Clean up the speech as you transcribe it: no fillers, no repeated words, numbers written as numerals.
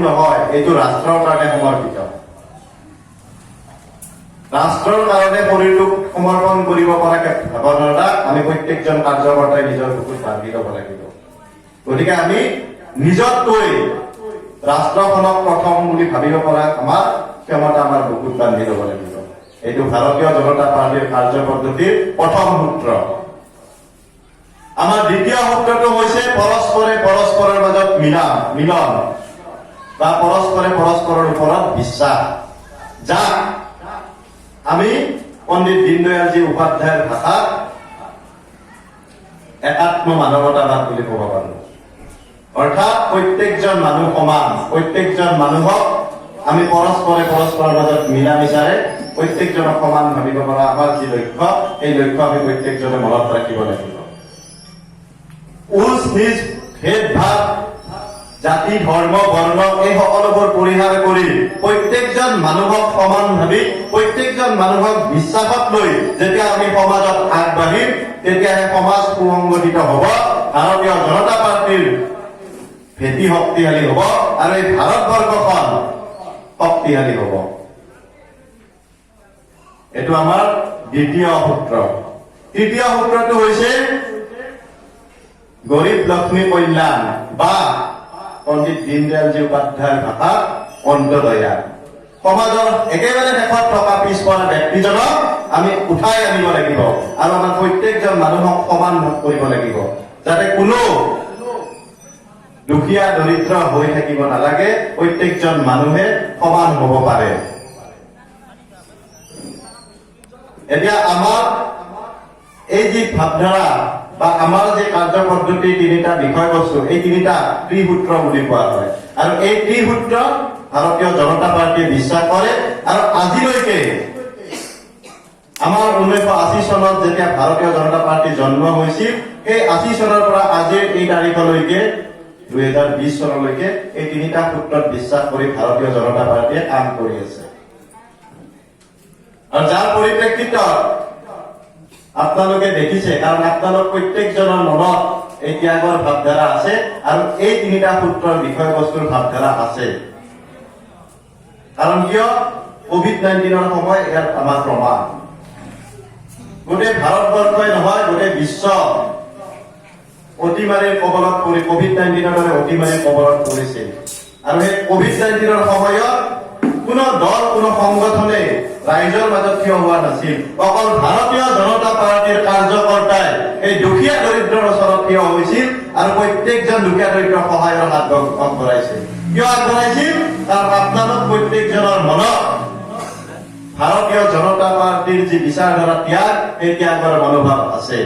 নহয়, এইটো ৰাষ্ট্ৰৰ কাৰণে সমৰ্পিত। ৰাষ্ট্ৰৰ কাৰণে শৰীৰটোক সমৰ্পণ কৰিব পৰাকে ভাৱধাৰা আমি প্ৰত্যেকজন কাৰ্যকৰ্তাই নিজৰ বুকুত বান্ধি ল'ব লাগিব। গতিকে আমি নিজতকৈ ৰাষ্ট্ৰখনক প্ৰথম বুলি ভাবিব পৰা আমাৰ ক্ষমতা আমাৰ বুকুত বান্ধি ল'ব লাগিব। এইটো ভাৰতীয় জনতা পাৰ্টীৰ কাৰ্য পদ্ধতিৰ প্ৰথম সূত্ৰ। আমাৰ দ্বিতীয় সূত্ৰটো হৈছে পৰস্পৰে পৰস্পৰৰ মাজত মিলন বা পৰস্পৰে পৰস্পৰৰ ওপৰত বিশ্বাস, যাক আমি পণ্ডিত দীনদয়ালজী উপাধ্যায়ৰ ভাষাত একাত্ম মানৱতাবাদ বুলি ক'ব পাৰো। অৰ্থাৎ প্ৰত্যেকজন মানুহ সমান, প্ৰত্যেকজন মানুহক আমি পৰস্পৰে পৰস্পৰৰ মাজত মিলা মিছাৰে প্ৰত্যেকজনক সমান ভাবিব পৰা আমাৰ যি লক্ষ্য, এই লক্ষ্য আমি প্ৰত্যেকজনে মনত ৰাখিব লাগিব। উচ নিজ ভেদ ভাৱ, জাতি ধৰ্ম বৰ্ণ এই সকলোবোৰ পৰিহাৰ কৰি প্ৰত্যেকজন মানুহক সমান ভাবি প্ৰত্যেকজন মানুহক বিশ্বাসত লৈ যেতিয়া আমি সমাজত আগবাঢ়িম, তেতিয়াহে সমাজ সুসংগঠিত হ'ব, ভাৰতীয় জনতা পাৰ্টীৰ ভেটি শক্তিশালী হ'ব আৰু এই ভাৰতবৰ্ষখন শক্তিশালী হ'ব। এইটো আমাৰ দ্বিতীয় সূত্ৰ। তৃতীয় সূত্ৰটো হৈছে গৰীব লক্ষ্মী কল্যাণ বা পণ্ডিত দীনদয়ালজী উপাধ্যায়ৰ ভাষাত অন্তদয়া। সমাজৰ একেবাৰে শেষত থকা পিছপৰা ব্যক্তিজনক আমি উঠাই আনিব লাগিব আৰু আমাৰ প্ৰত্যেকজন মানুহক সমান ভাগ কৰিব লাগিব, যাতে কোনো দুখীয়া দৰিদ্ৰ হৈ থাকিব নালাগে, প্ৰত্যেকজন মানুহে সমান হ'ব পাৰে। এতিয়া আমাৰ এই যি ভাৱধাৰা বা আমাৰ যে কাৰ্য পদ্ধতি তিনিটা বিষয়বস্তু, এই তিনিটা ত্ৰিসূত্ৰ বুলি কোৱা হয় আৰু এই ত্ৰিসূত্ৰ ভাৰতীয় জনতা পাৰ্টীয়ে বিশ্বাস কৰে। আৰু আজিলৈকে আমাৰ 1980 চনত যেতিয়া ভাৰতীয় জনতা পাৰ্টী জন্ম হৈছিল, সেই 80 চনৰ পৰা আজিৰ এই তাৰিখলৈকে 2020 চনলৈকে এই তিনিটা সূত্ৰত বিশ্বাস কৰি ভাৰতীয় জনতা পাৰ্টীয়ে কাম কৰি আছে। আৰু যাৰ পৰিপ্ৰেক্ষিতত আপোনালোকে দেখিছে, কাৰণ আপোনালোক প্ৰত্যেকজনৰ মনত এই ত্যাগৰ ভাৱধাৰা আছে আৰু এই তিনিটা সূত্ৰৰ বিষয়বস্তুৰ ভাৱধাৰা আছে। কাৰণ কিয়? COVID-19 সময় ইয়াৰ আমাৰ প্ৰমাণ। গোটেই ভাৰতবৰ্ষই নহয়, গোটেই বিশ্ব অতিমাৰীৰ কবলত পৰি COVID-19 দৰে অতিমাৰীৰ কবলত পৰিছিল। আৰু সেই COVID-19 সময়ত কোনো দল, কোনো সংগঠনে ৰাইজৰ মাজত থিয় হোৱা নাছিল। অকল ভাৰতীয় জনতা পাৰ্টীৰ কাৰ্যকৰ্তাই এই দুখীয়া দৰিদ্ৰৰ ওচৰত থিয় হৈছিল আৰু প্ৰত্যেকজন দুখীয়া দৰিদ্ৰৰ সহায়ৰ হাত আগবঢ়াইছিল। কিয় আগবঢ়াইছিল? কাৰণ আপোনালোক প্ৰত্যেকজনৰ মনত ভাৰতীয় জনতা পাৰ্টীৰ যি বিচাৰধাৰা ত্যাগ, সেই ত্যাগৰ মনোভাৱ আছে।